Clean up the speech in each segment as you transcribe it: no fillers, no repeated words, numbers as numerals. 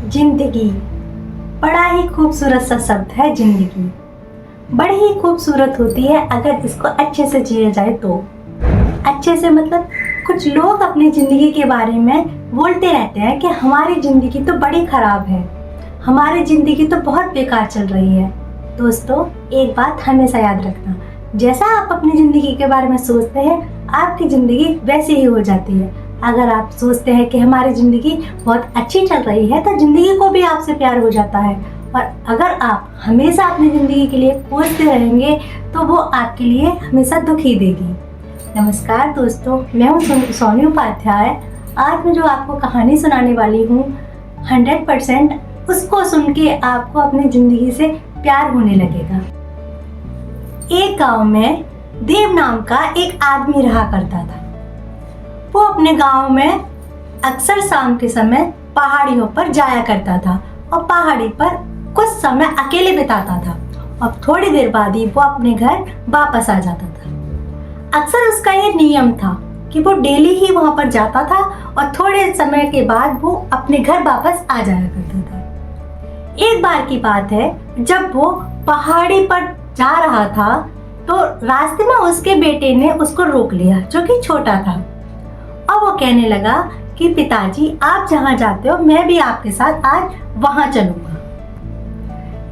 जिंदगी बड़ा ही खूबसूरत सा शब्द है। जिंदगी बड़ी ही खूबसूरत होती है अगर इसको अच्छे से जिया जाए तो। अच्छे से मतलब कुछ लोग अपनी ज़िंदगी के बारे में बोलते रहते हैं कि हमारी ज़िंदगी तो बड़ी ख़राब है, हमारी ज़िंदगी तो बहुत बेकार चल रही है। दोस्तों, एक बात हमेशा याद रखना, जैसा आप अपनी ज़िंदगी के बारे में सोचते हैं आपकी ज़िंदगी वैसी ही हो जाती है। अगर आप सोचते हैं कि हमारी ज़िंदगी बहुत अच्छी चल रही है तो ज़िंदगी को भी आपसे प्यार हो जाता है, और अगर आप हमेशा अपनी ज़िंदगी के लिए कोसते रहेंगे तो वो आपके लिए हमेशा दुख ही देगी। नमस्कार दोस्तों, मैं हूँ सोनी उपाध्याय। आज मैं जो आपको कहानी सुनाने वाली हूँ 100% उसको सुन के आपको अपनी ज़िंदगी से प्यार होने लगेगा। एक गांव में देव नाम का एक आदमी रहा करता था। वो अपने गांव में अक्सर शाम के समय पहाड़ियों पर जाया करता था और पहाड़ी पर कुछ समय अकेले बिताता था और थोड़ी देर बाद ही वो अपने घर वापस आ जाता था। अक्सर उसका ये नियम था कि वो डेली ही वहां पर जाता था और थोड़े समय के बाद वो अपने घर वापस आ जाया करता था। एक बार की बात है, जब वो पहाड़ी पर जा रहा था तो रास्ते में उसके बेटे ने उसको रोक लिया, जो कि छोटा था। और वो कहने लगा कि पिताजी, आप जहाँ जाते हो मैं भी आपके साथ आज वहाँ चलूंगा।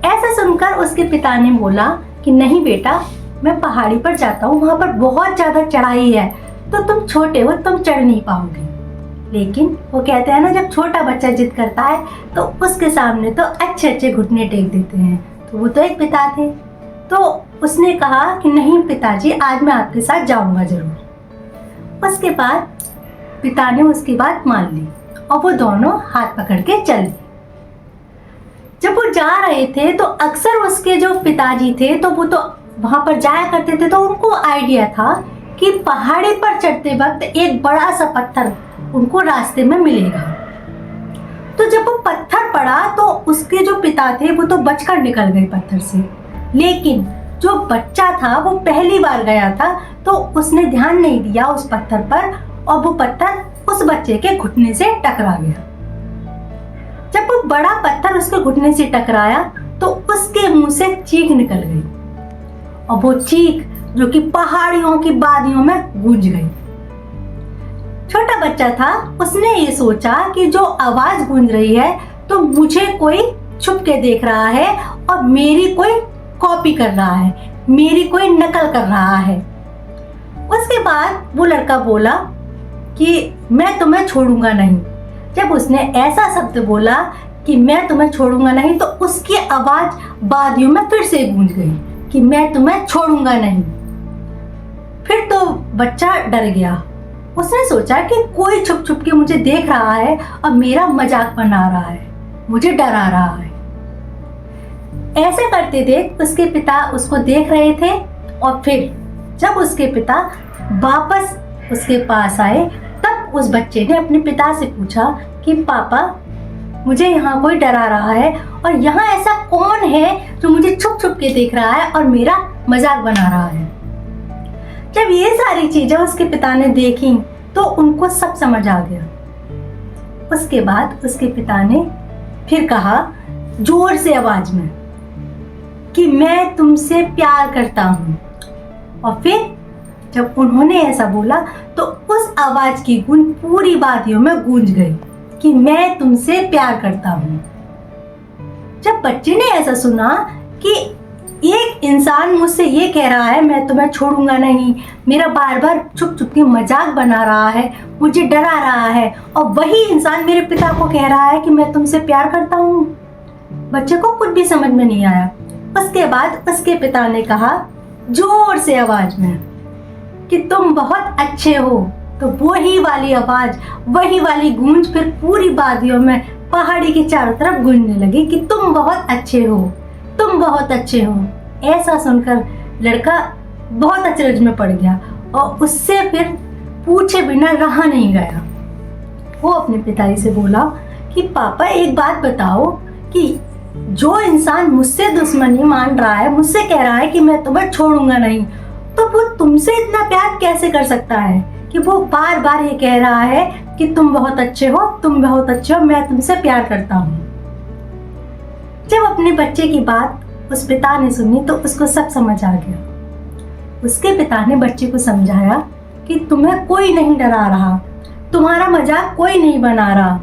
ऐसा सुनकर उसके पिता ने बोला कि नहीं बेटा, मैं पहाड़ी पर जाता हूँ, वहाँ पर बहुत ज़्यादा चढ़ाई है, तो तुम छोटे हो, तुम चढ़ नहीं पाओगे। लेकिन वो कहते हैं ना, जब छोटा बच्चा जिद करता है तो उसके सामने तो अच्छे अच्छे घुटने टेक देते हैं। तो वो तो एक पिता थे, तो उसने कहा कि नहीं पिताजी, आज मैं आपके साथ जाऊँगा ज़रूर। उसके बाद पिता ने उसकी बात मान ली और वो दोनों हाथ पकड़ के चल दिए। जब वो जा रहे थे तो अक्सर उसके जो पिताजी थे तो वो तो वहां पर जाया करते थे, तो उनको आइडिया था कि पहाड़ी पर चढ़ते वक्त एक बड़ा सा पत्थर उनको रास्ते में मिलेगा। तो जब वो पत्थर पड़ा तो उसके जो पिता थे वो तो बचकर निकल गए पत्थर से, लेकिन जो बच्चा था वो पहली बार गया था तो उसने ध्यान नहीं दिया उस पत्थर पर और वो पत्थर उस बच्चे के घुटने से टकरा गया। जब वो बड़ा पत्थर उसके घुटने से टकराया तो उसके मुंह से चीख निकल गई और वो चीख जो कि पहाड़ियों की वादियों में गूंज गई। छोटा बच्चा था, उसने ये सोचा कि जो आवाज गूंज रही है तो मुझे कोई छुप के देख रहा है और मेरी कोई कॉपी कर रहा है, मेरी कोई नकल कर रहा है। उसके बाद वो लड़का बोला कि मैं तुम्हें छोड़ूंगा नहीं। जब उसने ऐसा शब्द बोला कि मैं तुम्हें छोड़ूंगा नहीं तो उसकी आवाज वादियों में फिर से गूंज गई कि मैं तुम्हें छोड़ूंगा नहीं। फिर तो बच्चा डर गया। उसने सोचा कि कोई छुप छुप के मुझे देख रहा है और मेरा मजाक बना रहा है, मुझे डरा रहा है। ऐसे करते देख उसके पिता उसको देख रहे थे और फिर जब उसके पिता वापस उसके पास आए तब उस बच्चे ने अपने पिता से पूछा कि पापा, मुझे यहाँ कोई डरा रहा है और यहाँ ऐसा कौन है जो मुझे छुप छुप के देख रहा है और मेरा मजाक बना रहा है। जब ये सारी चीजें उसके पिता ने देखी तो उनको सब समझ आ गया। उसके बाद उसके पिता ने फिर कहा जोर से आवाज में कि मैं तुमसे प्यार करता हूँ। और फिर जब उन्होंने ऐसा बोला तो उस आवाज की गूंज पूरी वादियों में गूंज गई कि मैं तुमसे प्यार करता हूँ। जब बच्चे ने ऐसा सुना कि एक इंसान मुझसे ये कह रहा है मैं तुम्हें छोड़ूंगा नहीं, मेरा बार बार छुप छुप के मजाक बना रहा है, मुझे डरा रहा है, और वही इंसान मेरे पिता को कह रहा है कि मैं तुमसे प्यार करता हूँ, बच्चे को कुछ भी समझ में नहीं आया। उसके बाद उसके पिता ने कहा जोर से आवाज में कि तुम बहुत अच्छे हो। तो वही वाली आवाज, वही वाली गूंज फिर पूरी वादियों में पहाड़ी के चारों तरफ गूंजने लगी कि तुम बहुत अच्छे हो, तुम बहुत अच्छे हो। ऐसा सुनकर लड़का बहुत अचरज में पड़ गया और उससे फिर पूछे बिना रहा नहीं गया। वो अपने पिताजी से बोला कि पापा, एक बात बताओ कि जो इंसान मुझसे दुश्मनी मान रहा है, मुझसे कह रहा है कि मैं तुम्हें छोड़ूंगा नहीं, तो वो तुमसे इतना प्यार कैसे कर सकता है कि वो बार बार ये कह रहा है कि तुम बहुत अच्छे हो, तुम बहुत अच्छे हो, मैं तुमसे प्यार करता हूँ। जब अपने बच्चे की बात उस पिता ने सुनी तो उसको सब समझ आ गया। उसके पिता ने बच्चे को समझाया कि तुम्हें कोई नहीं डरा रहा, तुम्हारा मजाक कोई नहीं बना रहा।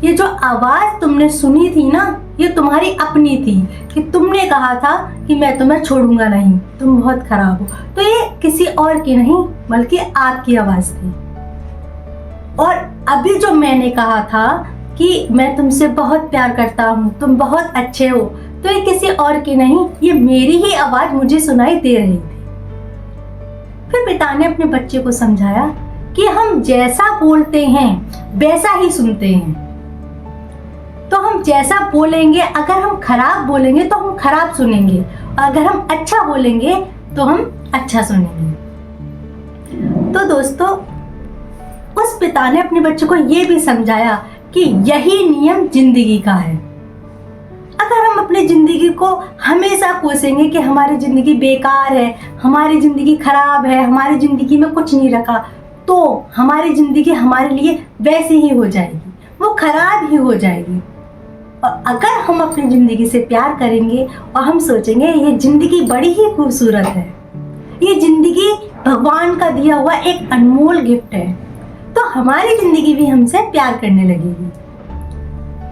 ये जो आवाज तुमने सुनी थी ना, ये तुम्हारी अपनी थी कि तुमने कहा था कि मैं तुम्हें छोड़ूंगा नहीं, तुम बहुत खराब हो। तो ये किसी और की नहीं बल्कि आपकी आवाज थी। और अभी जो मैंने कहा था कि मैं तुमसे बहुत प्यार करता हूँ, तुम बहुत अच्छे हो, तो ये किसी और की नहीं, ये मेरी ही आवाज मुझे सुनाई दे रही थी। फिर पिता ने अपने बच्चे को समझाया कि हम जैसा बोलते हैं वैसा ही सुनते हैं। तो हम जैसा बोलेंगे, अगर हम खराब बोलेंगे तो हम खराब सुनेंगे, और अगर हम अच्छा बोलेंगे तो हम अच्छा सुनेंगे। तो दोस्तों, उस पिता ने अपने बच्चे को ये भी समझाया कि यही नियम जिंदगी का है। अगर हम अपनी जिंदगी को हमेशा कोसेंगे कि हमारी जिंदगी बेकार है, हमारी जिंदगी खराब है, हमारी जिंदगी में कुछ नहीं रखा, तो हमारी जिंदगी हमारे लिए वैसी ही हो जाएगी, वो खराब ही हो जाएगी। और अगर हम अपनी जिंदगी से प्यार करेंगे और हम सोचेंगे ये जिंदगी बड़ी ही खूबसूरत है, ये जिंदगी भगवान का दिया हुआ एक अनमोल गिफ्ट है, तो हमारी जिंदगी भी हमसे प्यार करने लगेगी।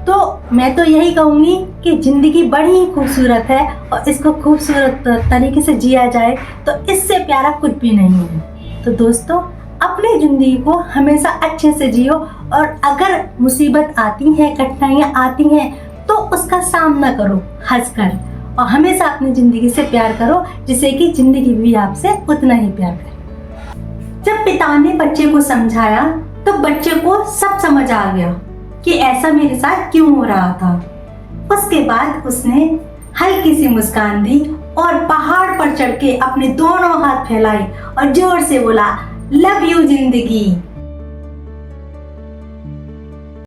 तो मैं तो यही कहूँगी कि ज़िंदगी बड़ी ही खूबसूरत है और इसको खूबसूरत तरीके से जिया जाए तो इससे प्यारा कुछ भी नहीं है। तो दोस्तों, अपनी ज़िंदगी को हमेशा अच्छे से जियो, और अगर मुसीबत आती है, कठिनाइयाँ आती हैं, तो उसका सामना करो हंसकर, और हमेशा अपनी ज़िंदगी से प्यार करो, जिससे कि ज़िंदगी भी आपसे उतना ही प्यार करे। जब पिता ने बच्चे को समझाया तो बच्चे को सब समझ आ गया कि ऐसा मेरे साथ क्यों हो रहा था। उसके बाद उसने हल्की सी मुस्कान दी और पहाड़ पर चढ़ के अपने दोनों हाथ फैलाए और जोर से बोला, लव यू जिंदगी।